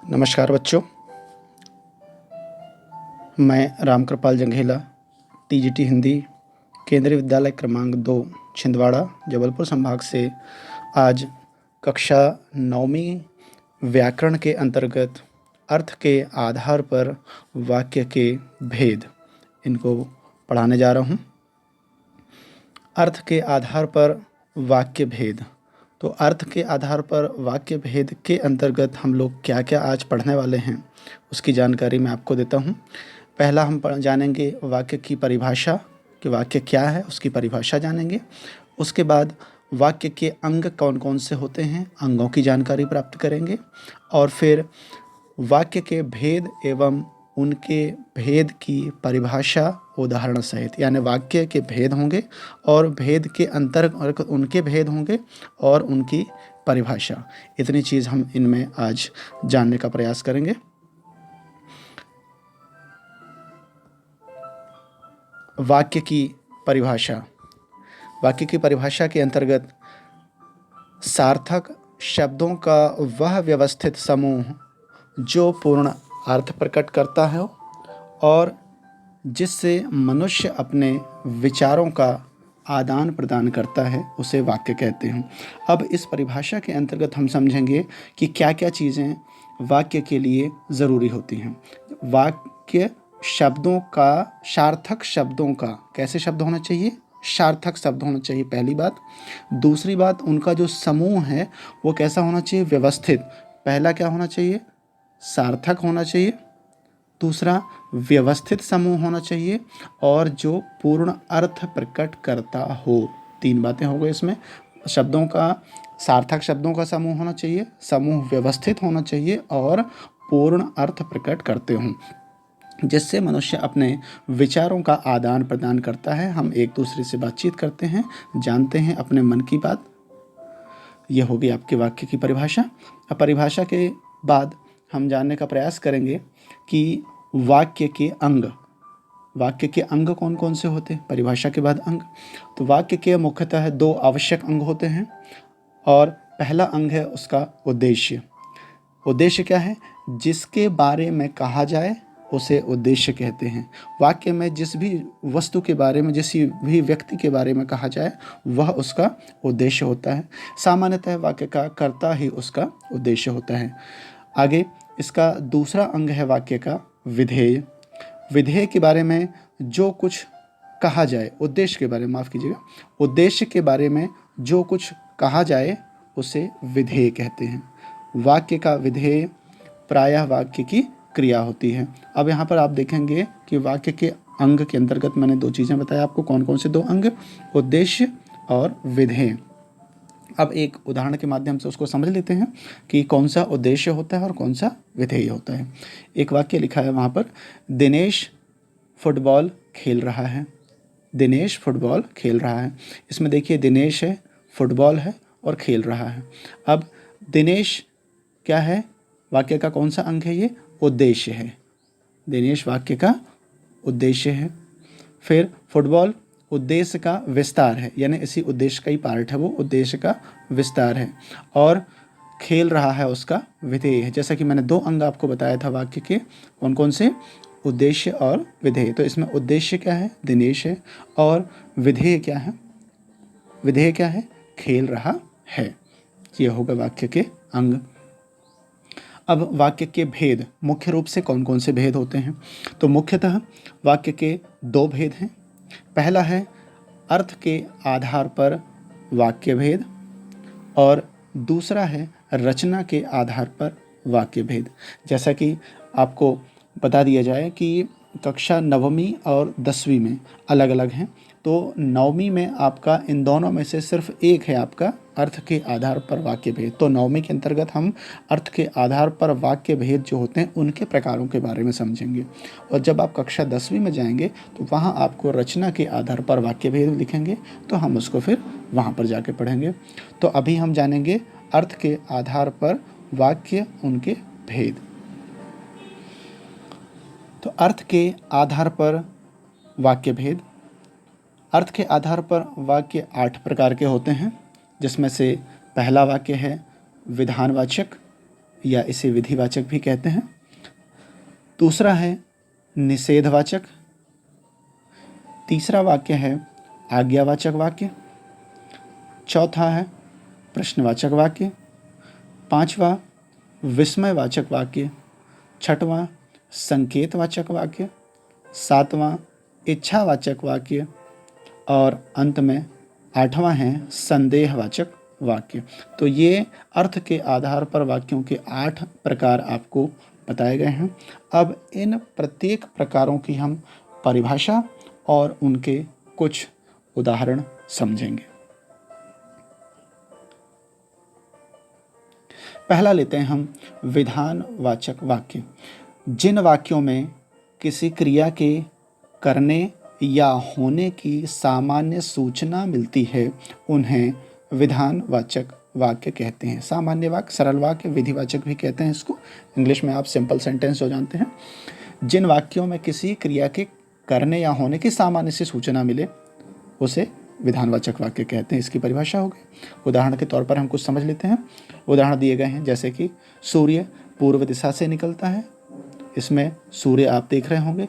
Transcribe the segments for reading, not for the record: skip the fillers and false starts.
नमस्कार बच्चों, मैं रामकृपाल जंघेला टीजीटी हिंदी केंद्रीय विद्यालय क्रमांक 2 छिंदवाड़ा जबलपुर संभाग से आज कक्षा 9वीं व्याकरण के अंतर्गत अर्थ के आधार पर वाक्य के भेद इनको पढ़ाने जा रहा हूँ। अर्थ के आधार पर वाक्य भेद। तो अर्थ के आधार पर वाक्य भेद के अंतर्गत हम लोग क्या क्या आज पढ़ने वाले हैं उसकी जानकारी मैं आपको देता हूँ। पहला हम जानेंगे वाक्य की परिभाषा कि वाक्य क्या है, उसकी परिभाषा जानेंगे। उसके बाद वाक्य के अंग कौन कौन से होते हैं, अंगों की जानकारी प्राप्त करेंगे। और फिर वाक्य के भेद एवं उनके भेद की परिभाषा उदाहरण सहित, यानी वाक्य के भेद होंगे और भेद के अंतर्गत उनके भेद होंगे और उनकी परिभाषा। इतनी चीज़ हम इनमें आज जानने का प्रयास करेंगे। वाक्य की परिभाषा। वाक्य की परिभाषा के अंतर्गत सार्थक शब्दों का वह व्यवस्थित समूह जो पूर्ण अर्थ प्रकट करता है और जिससे मनुष्य अपने विचारों का आदान प्रदान करता है उसे वाक्य कहते हैं। अब इस परिभाषा के अंतर्गत हम समझेंगे कि क्या क्या चीज़ें वाक्य के लिए ज़रूरी होती हैं। वाक्य शब्दों का, सार्थक शब्दों का कैसे शब्द होना चाहिए, सार्थक शब्द होना चाहिए, पहली बात। दूसरी बात, उनका जो समूह है वो कैसा होना चाहिए, व्यवस्थित। पहला क्या होना चाहिए, सार्थक होना चाहिए। दूसरा, व्यवस्थित समूह होना चाहिए और जो पूर्ण अर्थ प्रकट करता हो। तीन बातें हो गई इसमें। शब्दों का, सार्थक शब्दों का समूह होना चाहिए, समूह व्यवस्थित होना चाहिए और पूर्ण अर्थ प्रकट करते हों, जिससे मनुष्य अपने विचारों का आदान प्रदान करता है। हम एक दूसरे से बातचीत करते हैं, जानते हैं अपने मन की बात। यह होगी आपके वाक्य की परिभाषा। अब परिभाषा के बाद हम जानने का प्रयास करेंगे कि वाक्य के अंग। वाक्य के अंग कौन कौन से होते हैं, परिभाषा के बाद अंग। तो वाक्य के मुख्यतः दो आवश्यक अंग होते हैं और पहला अंग है उसका उद्देश्य। उद्देश्य क्या है, जिसके बारे में कहा जाए उसे उद्देश्य कहते हैं। वाक्य में जिस भी वस्तु के बारे में, जिस भी व्यक्ति के बारे में कहा जाए वह उसका उद्देश्य होता है। सामान्यतः वाक्य का कर्ता ही उसका उद्देश्य होता है। आगे इसका दूसरा अंग है वाक्य का विधेय। विधेय के बारे में जो कुछ कहा जाए, उद्देश्य के बारे में, माफ़ कीजिएगा, उद्देश्य के बारे में जो कुछ कहा जाए उसे विधेय कहते हैं। वाक्य का विधेय प्रायः वाक्य की क्रिया होती है। अब यहाँ पर आप देखेंगे कि वाक्य के अंग के अंतर्गत मैंने दो चीज़ें बताया आपको। कौन कौन से दो अंग, उद्देश्य और विधेय। अब एक उदाहरण के माध्यम से उसको समझ लेते हैं कि कौन सा उद्देश्य होता है और कौन सा विधेय होता है। एक वाक्य लिखा है वहाँ पर, दिनेश फुटबॉल खेल रहा है। दिनेश फुटबॉल खेल रहा है। इसमें देखिए दिनेश है, फुटबॉल है और खेल रहा है। अब दिनेश क्या है, वाक्य का कौन सा अंग है, ये उद्देश्य है। दिनेश वाक्य का उद्देश्य है। फिर फुटबॉल उद्देश्य का विस्तार है, यानी इसी उद्देश्य का ही पार्ट है, वो उद्देश्य का विस्तार है। और खेल रहा है उसका विधेय है। जैसा कि मैंने दो अंग आपको बताया था वाक्य के, कौन कौन से, उद्देश्य और विधेय। तो इसमें उद्देश्य क्या है, दिनेश है, और विधेय क्या है, विधेय क्या है, खेल रहा है। ये होगा वाक्य के अंग। अब वाक्य के भेद, मुख्य रूप से कौन कौन से भेद होते हैं। तो मुख्यतः वाक्य के दो भेद हैं। पहला है अर्थ के आधार पर वाक्य भेद और दूसरा है रचना के आधार पर वाक्य भेद। जैसा कि आपको बता दिया जाए कि कक्षा 9वीं और 10वीं में अलग अलग हैं, तो 9वीं में आपका इन दोनों में से सिर्फ एक है आपका अर्थ के आधार पर वाक्य भेद। तो 9वीं के अंतर्गत हम अर्थ के आधार पर वाक्य भेद जो होते हैं उनके प्रकारों के बारे में समझेंगे। और जब आप कक्षा 10वीं में जाएंगे तो वहाँ आपको रचना के आधार पर वाक्य भेद लिखेंगे, तो हम उसको फिर वहाँ पर जाके पढ़ेंगे। तो अभी हम जानेंगे अर्थ के आधार पर वाक्य, उनके भेद। तो अर्थ के आधार पर वाक्य भेद। अर्थ के आधार पर वाक्य 8 प्रकार के होते हैं, जिसमें से पहला वाक्य है विधानवाचक, या इसे विधिवाचक भी कहते हैं। दूसरा है निषेधवाचक। तीसरा वाक्य है आज्ञावाचक वाक्य। चौथा है प्रश्नवाचक वाक्य। पांचवा विस्मयवाचक वाक्य। छठवां संकेतवाचक वाक्य। सातवां इच्छावाचक वाक्य। और अंत में आठवां है संदेहवाचक वाक्य। तो ये अर्थ के आधार पर वाक्यों के 8 प्रकार आपको बताए गए हैं। अब इन प्रत्येक प्रकारों की हम परिभाषा और उनके कुछ उदाहरण समझेंगे। पहला लेते हैं हम विधानवाचक वाक्य। जिन वाक्यों में किसी क्रिया के करने या होने की सामान्य सूचना मिलती है उन्हें विधानवाचक वाक्य कहते हैं। सामान्य वाक्य, सरल वाक्य, विधिवाचक भी कहते हैं इसको। इंग्लिश में आप सिंपल सेंटेंस हो जानते हैं। जिन वाक्यों में किसी क्रिया के करने या होने की सामान्य सी सूचना मिले उसे विधानवाचक वाक्य कहते हैं। इसकी परिभाषा हो गई। उदाहरण के तौर पर हम कुछ समझ लेते हैं। उदाहरण दिए गए हैं जैसे कि सूर्य पूर्व दिशा से निकलता है। इसमें सूर्य आप देख रहे होंगे,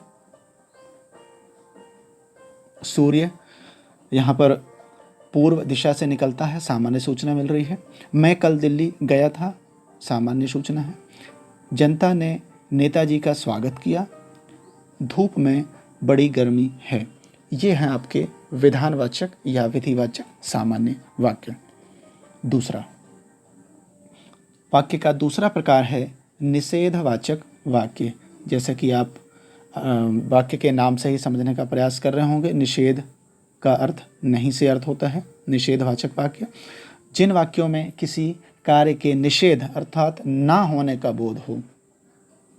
सूर्य यहाँ पर पूर्व दिशा से निकलता है, सामान्य सूचना मिल रही है। मैं कल दिल्ली गया था, सामान्य सूचना है। जनता ने नेताजी का स्वागत किया। धूप में बड़ी गर्मी है। ये हैं आपके विधानवाचक या विधिवाचक सामान्य वाक्य। दूसरा वाक्य का दूसरा प्रकार है निषेधवाचक वाक्य। जैसे कि आप वाक्य के नाम से ही समझने का प्रयास कर रहे होंगे। निषेध का अर्थ नहीं से अर्थ होता है। निषेधवाचक वाक्य जिन वाक्यों में किसी कार्य के निषेध अर्थात ना होने का बोध हो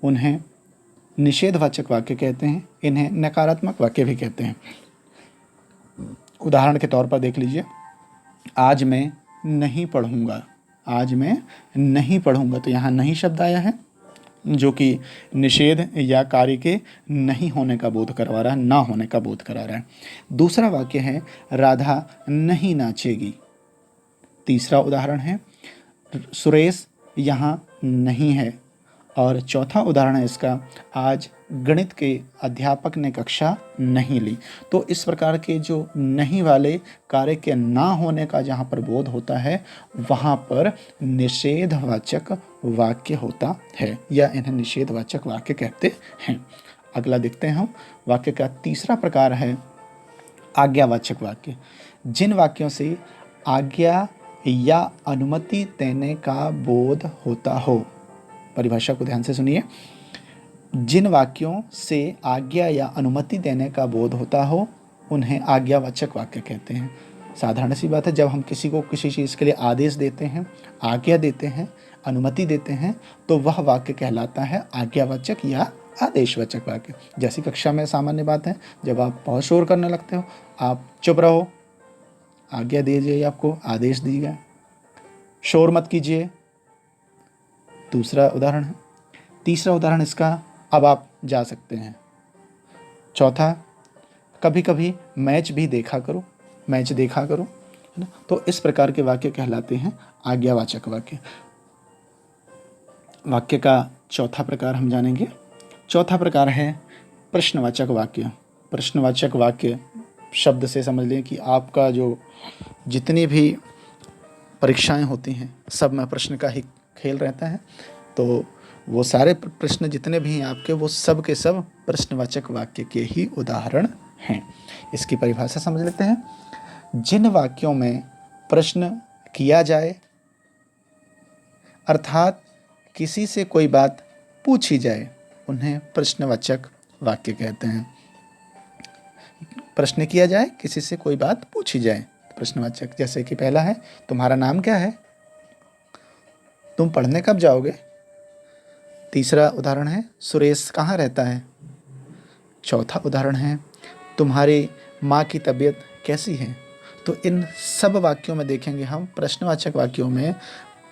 उन्हें निषेधवाचक वाक्य कहते हैं। इन्हें नकारात्मक वाक्य भी कहते हैं। उदाहरण के तौर पर देख लीजिए, आज मैं नहीं पढ़ूंगा। आज मैं नहीं पढ़ूंगा, तो यहाँ नहीं शब्द आया है जो कि निषेध या कार्य के नहीं होने का बोध करवा रहा है, ना होने का बोध करा रहा है। दूसरा वाक्य है राधा नहीं नाचेगी। तीसरा उदाहरण है सुरेश यहाँ नहीं है। और चौथा उदाहरण है इसका आज गणित के अध्यापक ने कक्षा नहीं ली। तो इस प्रकार के जो नहीं वाले कार्य के ना होने का जहाँ पर बोध होता है वहाँ पर निषेधवाचक वाक्य होता है या इन्हें निषेधवाचक वाक्य कहते हैं। अगला देखते हैं हम। वाक्य का तीसरा प्रकार है आज्ञावाचक वाक्य। जिन वाक्यों से आज्ञा या अनुमति देने का बोध होता हो। परिभाषा को ध्यान से सुनिए। जिन वाक्यों से आज्ञा या अनुमति देने का बोध होता हो उन्हें आज्ञावाचक वाक्य कहते हैं। साधारण सी बात है, जब हम किसी को किसी चीज़ के लिए आदेश देते हैं, आज्ञा देते हैं, अनुमति देते हैं तो वह वाक्य कहलाता है आज्ञावाचक या आदेशवाचक वाक्य। जैसी कक्षा में सामान्य बात है, जब आप बहुत शोर करने लगते हो, आप चुप रहो, आज्ञा दीजिए, आपको आदेश दिया गया, शोर मत कीजिए। दूसरा उदाहरण है। तीसरा उदाहरण इसका अब आप जा सकते हैं। चौथा कभी कभी मैच भी देखा करो, मैच देखा करो, है ना। तो इस प्रकार के वाक्य कहलाते हैं आज्ञावाचक वाक्य। वाक्य का चौथा प्रकार हम जानेंगे। चौथा प्रकार है प्रश्नवाचक वाक्य। प्रश्नवाचक वाक्य शब्द से समझ लें कि आपका जो जितनी भी परीक्षाएं होती हैं सब में प्रश्न का ही खेल रहता है। तो वो सारे प्रश्न जितने भी हैं आपके, वो सब के सब प्रश्नवाचक वाक्य के ही उदाहरण हैं। इसकी परिभाषा समझ लेते हैं। जिन वाक्यों में प्रश्न किया जाए अर्थात किसी से कोई बात पूछी जाए उन्हें प्रश्नवाचक वाक्य कहते हैं। प्रश्न किया जाए, किसी से कोई बात पूछी जाए, प्रश्नवाचक। जैसे कि पहला है तुम्हारा नाम क्या है, तुम पढ़ने कब जाओगे। तीसरा उदाहरण है सुरेश कहाँ रहता है। चौथा उदाहरण है तुम्हारी माँ की तबीयत कैसी है। तो इन सब वाक्यों में देखेंगे हम, प्रश्नवाचक वाक्यों में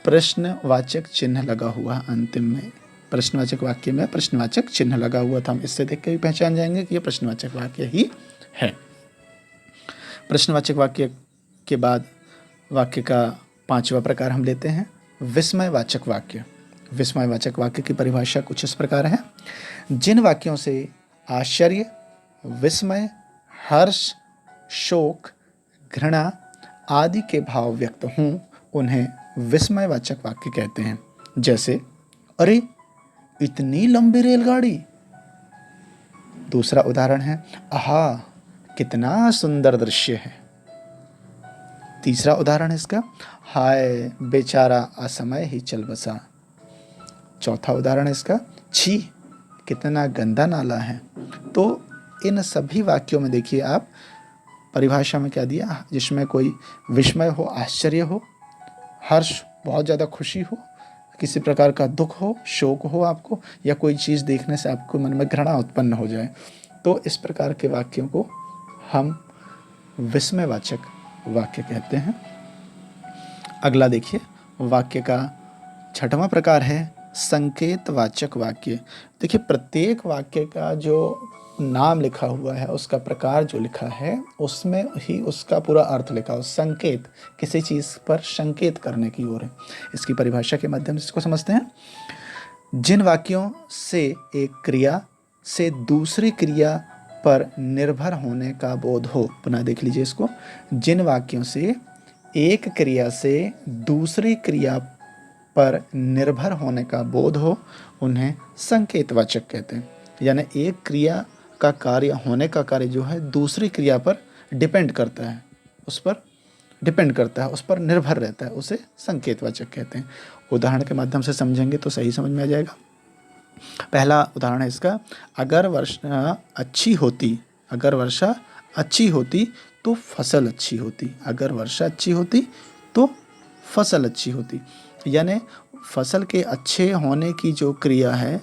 प्रश्नवाचक चिन्ह लगा हुआ है। अंतिम में प्रश्नवाचक वाक्य में प्रश्नवाचक चिन्ह लगा हुआ था। हम इससे देख के भी पहचान जाएंगे कि ये प्रश्नवाचक वाक्य ही है। प्रश्नवाचक वाक्य के बाद वाक्य का पांचवा प्रकार हम लेते हैं विस्मयवाचक वाक्य। विस्मयवाचक वाक्य की परिभाषा कुछ इस प्रकार है। जिन वाक्यों से आश्चर्य, विस्मय, हर्ष, शोक, घृणा आदि के भाव व्यक्त हों उन्हें विस्मयवाचक वाक्य कहते हैं। जैसे, अरे इतनी लंबी रेलगाड़ी। दूसरा उदाहरण है, आहा कितना सुंदर दृश्य है। तीसरा उदाहरण है इसका, हाय बेचारा असमय ही चल बसा। चौथा उदाहरण है इसका, छी कितना गंदा नाला है। तो इन सभी वाक्यों में देखिए आप परिभाषा में क्या दिया, जिसमें कोई विस्मय हो, आश्चर्य हो, हर्ष बहुत ज़्यादा खुशी हो, किसी प्रकार का दुख हो, शोक हो आपको, या कोई चीज़ देखने से आपको मन में घृणा उत्पन्न हो जाए, तो इस प्रकार के वाक्यों को हम विस्मयवाचक वाक्य कहते हैं। अगला देखिए, वाक्य का छठवां प्रकार है संकेतवाचक वाक्य। देखिए, प्रत्येक वाक्य का जो नाम लिखा हुआ है, उसका प्रकार जो लिखा है, उसमें ही उसका पूरा अर्थ लिखा हो। संकेत किसी चीज़ पर संकेत करने की ओर है। इसकी परिभाषा के माध्यम से इसको समझते हैं। जिन वाक्यों से एक क्रिया से दूसरी क्रिया पर निर्भर होने का बोध हो, पुनः देख लीजिए इसको, जिन वाक्यों से एक क्रिया से दूसरी क्रिया पर निर्भर होने का बोध हो उन्हें संकेतवाचक कहते हैं। यानी एक क्रिया का कार्य होने का कार्य जो है दूसरी क्रिया पर डिपेंड करता है, उस पर डिपेंड करता है, उस पर निर्भर रहता है, उसे संकेतवाचक कहते हैं। उदाहरण के माध्यम से समझेंगे तो सही समझ में आ जाएगा। पहला उदाहरण है इसका, अगर वर्षा अच्छी होती तो फसल अच्छी होती। अगर वर्षा अच्छी होती तो फसल अच्छी होती। यानी फसल के अच्छे होने की जो क्रिया है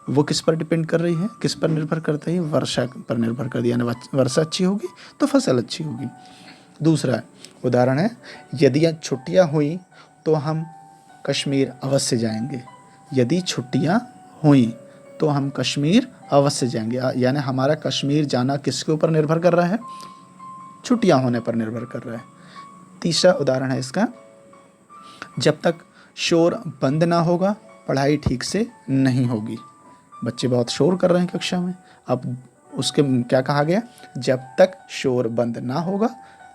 वो किस पर डिपेंड कर रही है, किस पर निर्भर करता है, वर्षा पर निर्भर कर दिया। यानी वर्षा अच्छी होगी तो फसल अच्छी होगी। दूसरा उदाहरण है, यदि छुट्टियां हुई तो हम कश्मीर अवश्य जाएंगे। यदि छुट्टियां हुई तो हम कश्मीर अवश्य जाएंगे। यानी हमारा कश्मीर जाना किसके ऊपर निर्भर कर रहा है, छुट्टियां होने पर निर्भर कर रहा है। तीसरा उदाहरण है इसका, जब तक शोर बंद ना होगा पढ़ाई ठीक से नहीं होगी। बच्चे बहुत शोर कर रहे हैं कक्षा में, अब उसके क्या कहा गया, जब तक शोर बंद ना होगा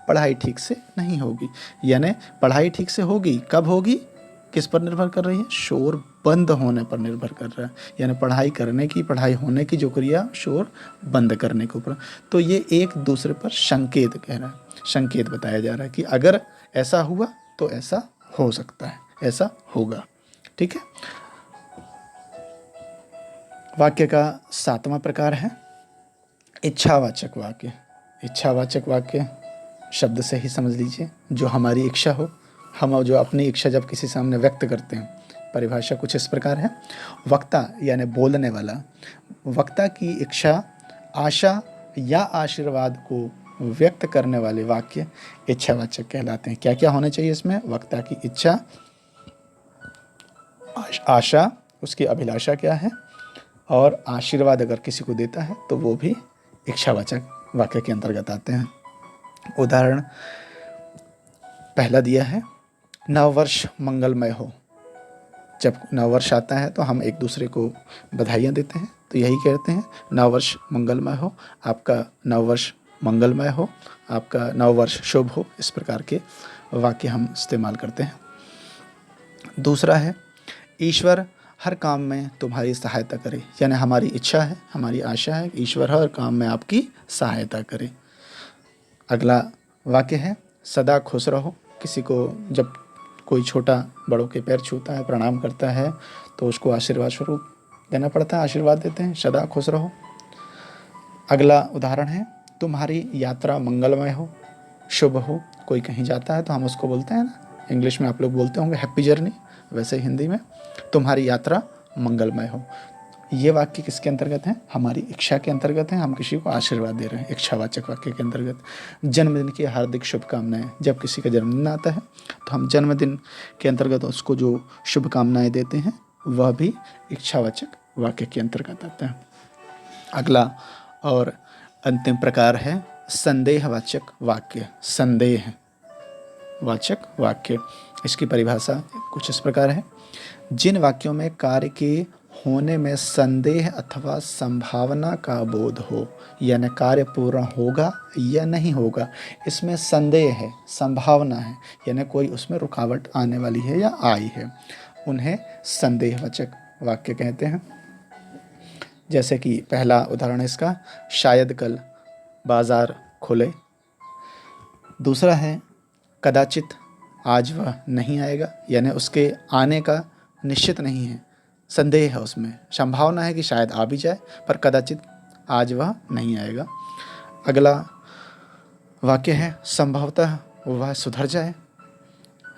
पढ़ाई ठीक से नहीं होगी। यानी पढ़ाई ठीक से होगी, कब होगी, किस पर निर्भर कर रही है, शोर बंद होने पर निर्भर कर रहा है। यानी पढ़ाई होने की जो क्रिया, शोर बंद करने के ऊपर। तो ये एक दूसरे पर संकेत कह रहा है, संकेत बताया जा रहा है कि अगर ऐसा हुआ तो ऐसा हो सकता है, ऐसा होगा। ठीक है। वाक्य का सातवां प्रकार है इच्छावाचक वाक्य। इच्छावाचक वाक्य शब्द से ही समझ लीजिए, जो हमारी इच्छा हो, हम जो अपनी इच्छा जब किसी सामने व्यक्त करते हैं। परिभाषा कुछ इस प्रकार है, वक्ता यानी बोलने वाला, वक्ता की इच्छा, आशा या आशीर्वाद को व्यक्त करने वाले वाक्य इच्छावाचक कहलाते हैं। क्या क्या होना चाहिए इसमें, वक्ता की इच्छा, आशा, उसकी अभिलाषा क्या है, और आशीर्वाद अगर किसी को देता है तो वो भी इच्छावाचक वाक्य के अंतर्गत आते हैं। उदाहरण पहला दिया है, नववर्ष मंगलमय हो। जब नववर्ष आता है तो हम एक दूसरे को बधाइयाँ देते हैं, तो यही कहते हैं नववर्ष मंगलमय हो, आपका नववर्ष मंगलमय हो, आपका नववर्ष शुभ हो। इस प्रकार के वाक्य हम इस्तेमाल करते हैं। दूसरा है, ईश्वर हर काम में तुम्हारी सहायता करे। यानी हमारी इच्छा है, हमारी आशा है कि ईश्वर हर काम में आपकी सहायता करे। अगला वाक्य है, सदा खुश रहो। किसी को जब कोई छोटा बड़ों के पैर छूता है, प्रणाम करता है, तो उसको आशीर्वाद स्वरूप देना पड़ता है, आशीर्वाद देते हैं, सदा खुश रहो। अगला उदाहरण है, तुम्हारी यात्रा मंगलमय हो, शुभ हो। कोई कहीं जाता है तो हम उसको बोलते हैं ना, इंग्लिश में आप लोग बोलते होंगे हैप्पी जर्नी, वैसे हिंदी में तुम्हारी यात्रा मंगलमय हो। ये वाक्य किसके अंतर्गत है, हमारी इच्छा के अंतर्गत है, हम किसी को आशीर्वाद दे रहे हैं, इच्छावाचक वाक्य के अंतर्गत। जन्मदिन की हार्दिक शुभकामनाएं, जब किसी का जन्मदिन आता है तो हम जन्मदिन के अंतर्गत उसको जो शुभकामनाएं देते हैं वह भी इच्छावाचक वाक्य के अंतर्गत आता है। अगला और अंतिम प्रकार है संदेहवाचक वाक्य। संदेहवाचक वाक्य, इसकी परिभाषा कुछ इस प्रकार है, जिन वाक्यों में कार्य के होने में संदेह अथवा संभावना का बोध हो, यानी कार्य पूर्ण होगा या नहीं होगा, इसमें संदेह है, संभावना है, यानी कोई उसमें रुकावट आने वाली है या आई है, उन्हें संदेहवाचक वाक्य कहते हैं। जैसे कि पहला उदाहरण इसका, शायद कल बाजार खुले। दूसरा है कदाचित आज वह नहीं आएगा, यानी उसके आने का निश्चित नहीं है, संदेह है, उसमें संभावना है कि शायद आ भी जाए पर कदाचित आज वह नहीं आएगा। अगला वाक्य है संभवतः वह सुधर जाए,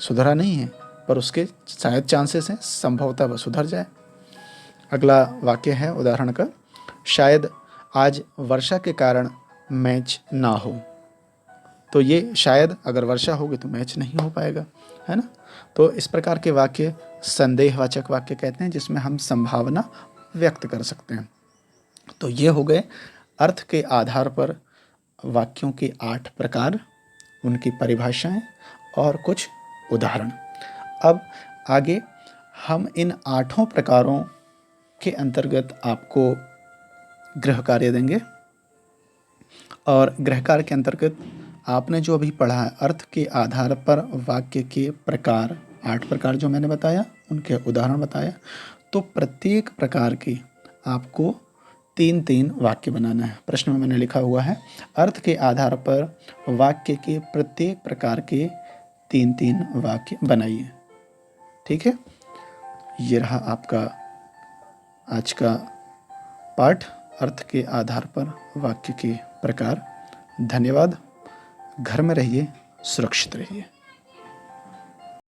सुधरा नहीं है पर उसके शायद चांसेस हैं, संभवतः वह सुधर जाए। अगला वाक्य है उदाहरण का, शायद आज वर्षा के कारण मैच ना हो। तो ये शायद अगर वर्षा होगी तो मैच नहीं हो पाएगा, है ना। तो इस प्रकार के वाक्य संदेहवाचक वाक्य कहते हैं, जिसमें हम संभावना व्यक्त कर सकते हैं। तो ये हो गए अर्थ के आधार पर वाक्यों के 8 प्रकार, उनकी परिभाषाएं और कुछ उदाहरण। अब आगे हम इन 8 प्रकारों के अंतर्गत आपको गृह कार्य देंगे, और गृह कार्य के अंतर्गत आपने जो अभी पढ़ा है अर्थ के आधार पर वाक्य के प्रकार, 8 प्रकार जो मैंने बताया, उनके उदाहरण बताया, तो प्रत्येक प्रकार के आपको 3-3 वाक्य बनाना है। प्रश्न में मैंने लिखा हुआ है अर्थ के आधार पर वाक्य के प्रत्येक प्रकार के 3-3 वाक्य बनाइए। ठीक है, ये रहा आपका आज का पाठ, अर्थ के आधार पर वाक्य के प्रकार। धन्यवाद। घर में रहिए, सुरक्षित रहिए।